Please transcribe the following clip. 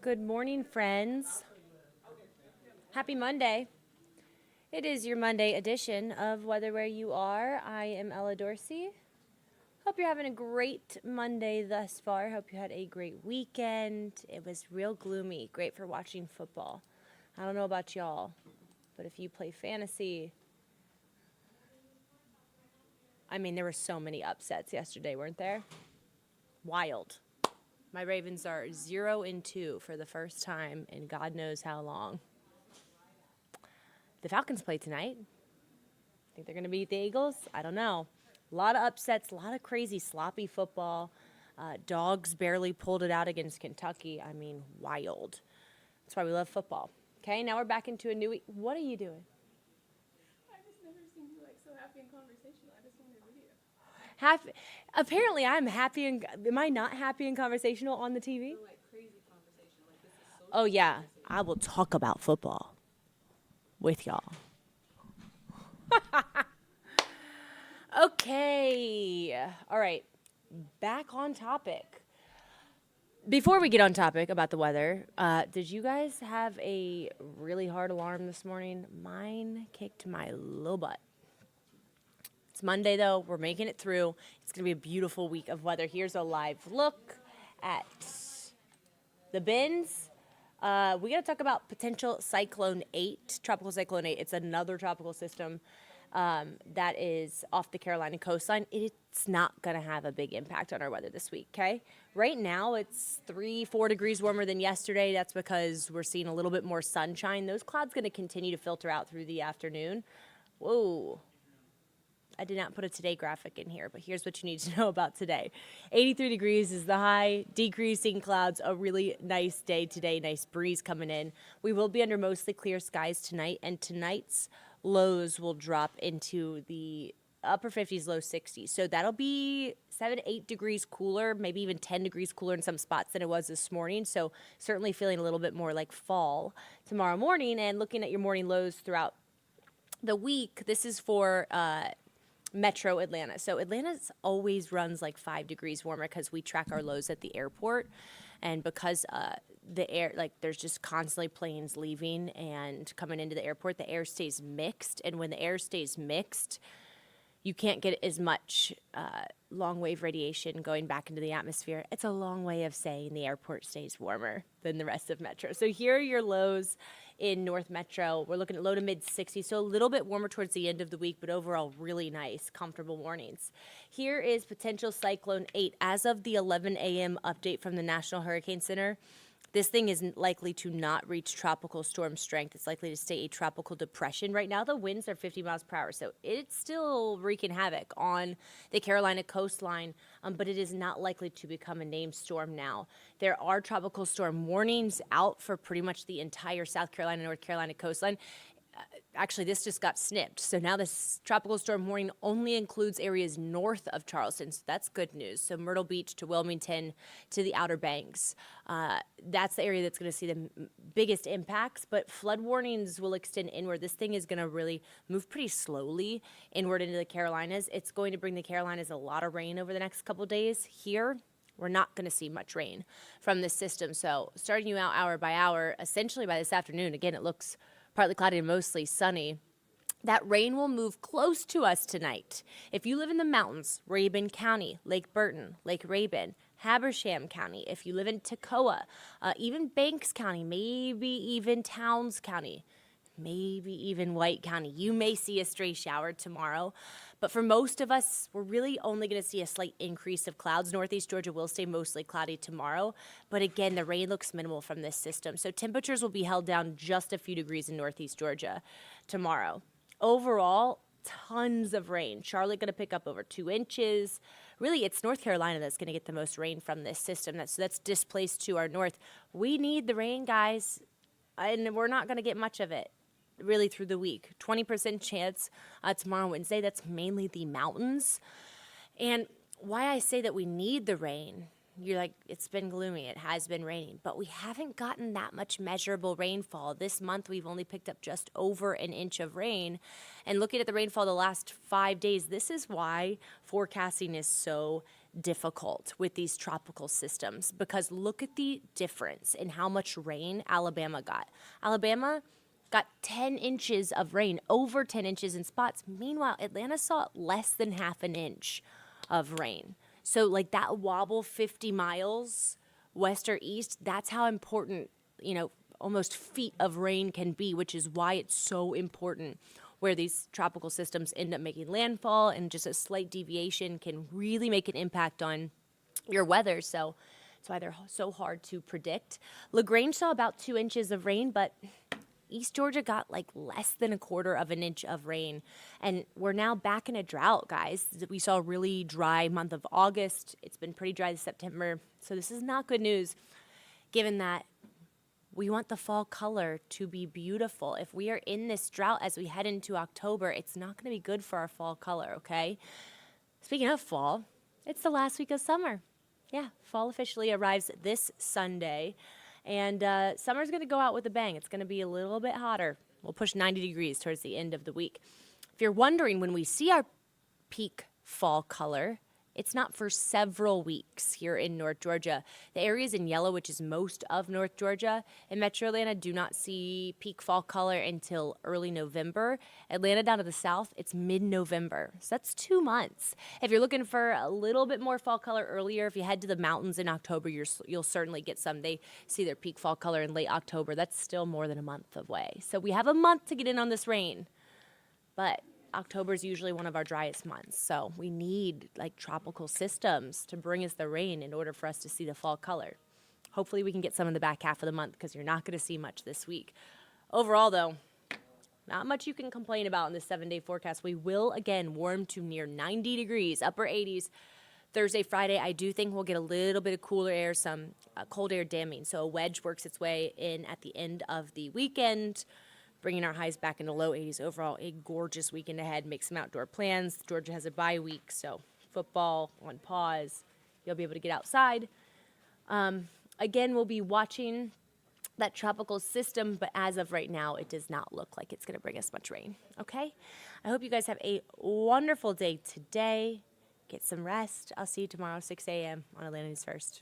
Good morning, friends. Happy Monday. It is your Monday edition of Weather Where You Are. I am Ella Dorsey. Hope you're having a great Monday thus far. Hope you had a great weekend. It was real gloomy. Great for watching football. I don't know about y'all, but if you play fantasy, there were so many upsets yesterday, weren't there? Wild. My Ravens are 0-2 for the first time in God knows how long. The Falcons play tonight. Think they're going to beat the Eagles? I don't know. A lot of upsets, a lot of crazy sloppy football. Dogs barely pulled it out against Kentucky. Wild. That's why we love football. Okay, now we're back into a new week. What are you doing? I just never seen you so happy and conversational. I just wanted a video. Apparently, I'm happy and am I not happy and conversational on the TV? You're crazy conversational. This is so. Oh yeah, I will talk about football with y'all. Okay, all right, back on topic. Before we get on topic about the weather, did you guys have a really hard alarm this morning? Mine kicked my little butt. It's Monday, though. We're making it through. It's going to be a beautiful week of weather. Here's a live look at the bins. We got to talk about potential Cyclone 8, Tropical Cyclone 8. It's another tropical system that is off the Carolina coastline. It's not going to have a big impact on our weather this week, okay? Right now, it's 3-4 degrees warmer than yesterday. That's because we're seeing a little bit more sunshine. Those clouds going to continue to filter out through the afternoon. Whoa. I did not put a today graphic in here, but here's what you need to know about today. 83 degrees is the high, decreasing clouds, a really nice day today, nice breeze coming in. We will be under mostly clear skies tonight, and tonight's lows will drop into the upper 50s, low 60s. So that'll be 7-8 degrees cooler, maybe even 10 degrees cooler in some spots than it was this morning. So certainly feeling a little bit more like fall tomorrow morning. And looking at your morning lows throughout the week, this is for Metro Atlanta. So Atlanta's always runs like 5 degrees warmer because we track our lows at the airport. And because the air, there's just constantly planes leaving and coming into the airport, the air stays mixed. And when the air stays mixed, you can't get as much long wave radiation going back into the atmosphere. It's a long way of saying the airport stays warmer than the rest of Metro. So here are your lows in North Metro. We're looking at low to mid 60s, so a little bit warmer towards the end of the week, but overall really nice, comfortable mornings. Here is potential Cyclone 8. As of the 11 a.m. update from the National Hurricane Center, this thing is likely to not reach tropical storm strength. It's likely to stay a tropical depression. Right now, the winds are 50 miles per hour, so it's still wreaking havoc on the Carolina coastline, but it is not likely to become a named storm now. There are tropical storm warnings out for pretty much the entire South Carolina, North Carolina coastline. Actually, this just got snipped. So now this tropical storm warning only includes areas north of Charleston. So that's good news. So Myrtle Beach to Wilmington to the Outer Banks. That's the area that's going to see the biggest impacts. But flood warnings will extend inward. This thing is going to really move pretty slowly inward into the Carolinas. It's going to bring the Carolinas a lot of rain over the next couple days. Here, we're not going to see much rain from this system. So starting you out hour by hour, essentially by this afternoon, again, it looks partly cloudy and mostly sunny. That rain will move close to us tonight. If you live in the mountains, Rabun County, Lake Burton, Lake Rabun, Habersham County, if you live in Toccoa, even Banks County, maybe even Towns County, maybe even White County, you may see a stray shower tomorrow. But for most of us, we're really only going to see a slight increase of clouds. Northeast Georgia will stay mostly cloudy tomorrow. But again, the rain looks minimal from this system. So temperatures will be held down just a few degrees in Northeast Georgia tomorrow. Overall, tons of rain. Charlotte going to pick up over 2 inches. Really, it's North Carolina that's going to get the most rain from this system. That's displaced to our north. We need the rain, guys, and we're not going to get much of it really through the week. 20% chance tomorrow, Wednesday. That's mainly the mountains. And why I say that we need the rain, you're like, it's been gloomy. It has been raining. But we haven't gotten that much measurable rainfall. This month, we've only picked up just over an inch of rain. And looking at the rainfall the last 5 days, this is why forecasting is so difficult with these tropical systems because look at the difference in how much rain Alabama got. Alabama got 10 inches of rain, over 10 inches in spots. Meanwhile, Atlanta saw less than half an inch of rain. So like that wobble 50 miles west or east, that's how important, almost feet of rain can be, which is why it's so important where these tropical systems end up making landfall, and just a slight deviation can really make an impact on your weather. So that's why they're so hard to predict. LaGrange saw about 2 inches of rain, but East Georgia got like less than a quarter of an inch of rain. And we're now back in a drought, guys. We saw a really dry month of August. It's been pretty dry this September. So this is not good news, given that we want the fall color to be beautiful. If we are in this drought as we head into October, it's not going to be good for our fall color, okay? Speaking of fall, it's the last week of summer. Yeah, fall officially arrives this Sunday. And summer's going to go out with a bang. It's going to be a little bit hotter. We'll push 90 degrees towards the end of the week. If you're wondering when we see our peak fall color, it's not for several weeks here in North Georgia. The areas in yellow, which is most of North Georgia, and Metro Atlanta do not see peak fall color until early November. Atlanta down to the south, it's mid-November. So that's 2 months. If you're looking for a little bit more fall color earlier, if you head to the mountains in October, you'll certainly get some. They see their peak fall color in late October. That's still more than a month away. So we have a month to get in on this rain. But October is usually one of our driest months, so we need like tropical systems to bring us the rain in order for us to see the fall color. Hopefully we can get some in the back half of the month because you're not going to see much this week. Overall, though, not much you can complain about in this 7-day forecast. We will, again, warm to near 90 degrees, upper 80s. Thursday, Friday, I do think we'll get a little bit of cooler air, some cold air damming. So a wedge works its way in at the end of the weekend, bringing our highs back into low 80s. Overall, a gorgeous weekend ahead. Make some outdoor plans. Georgia has a bye week, so football on pause. You'll be able to get outside. Again, we'll be watching that tropical system, but as of right now, it does not look like it's going to bring us much rain, okay? I hope you guys have a wonderful day today. Get some rest. I'll see you tomorrow, 6 a.m. on Atlanta News First.